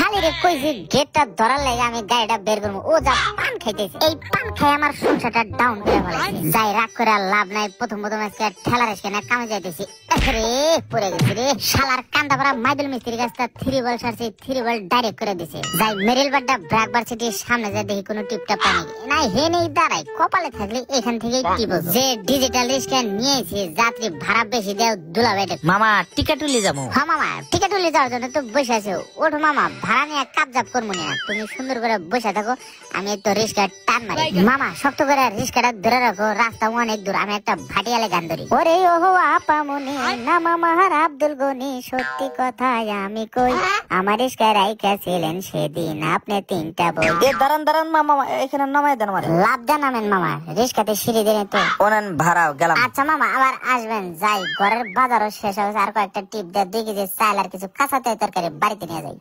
শালিরে কই যে গেটটা ধরার লাগে আমি গাড়িটা বের করবো, ও যা পান খাইতেছে। এই পান খাই আমার সংসারটা ডাউন করে ফেলাইছে। যাই রাগ করে লাভ নাই, প্রথম আজকে ঠেলার এসে না কামে যাইতেছি। রে পড়ে গেছি রে, শালার কান্দা পাড়া মাইদুল মিস্ত্রির কাছে 3 বল সারছে, 3 বল ডাইরেক্ট করে দিছে। যাই মেরিল বাড্ডা ব্র্যাক ভার্সিটির সামনে যা দেখি কোনো টিপটা পানি না, হে নেই দাঁড়াই, কপালে থাকলে এখান থেকেই টিপো। যে ডিজিটাল রিক্সা নিয়েছি, যাত্রী ভাড়া বেশি দেও দুলা বেটে। মামা টিকা তুলি যাবো। হ্যাঁ মামা, টিকা তুলে যাওয়ার জন্য তো বসে আছো। ওঠো মামা, ভাড়া নিয়ে কাবজাব করবো না, তুমি সুন্দর করে বসে থাকো, আমি তো রিক্সা টান মারি। মামা শক্ত করে রিক্সাটা ধরে রাখো, রাস্তা অনেক দূর, আমি একটা ভাটিয়ালে গান ধরি। ওরে ওহো আপামনি না মামার আব্দুল গনি, সত্যি কথাই আমি কই, আমার রিক্সা রাইখা ছিলেন সেদিন আপনি 3টা বই। দাঁড়ান দাঁড়ান মামা, এখানে নামাই দেন আমার। লাভ দেন নামেন মামা, রিক্সাতে সিঁড়ি দেন তো। ওনেন ভাড়া গেলাম। আচ্ছা মামা, আবার আসবেন। যাই ঘরের বাজারও শেষ হয়েছে, আর কয়েকটা টিপ দিয়ে 2 কেজি চাল আর কিছু কাঁচা তরকারি বাড়িতে নিয়ে যাই।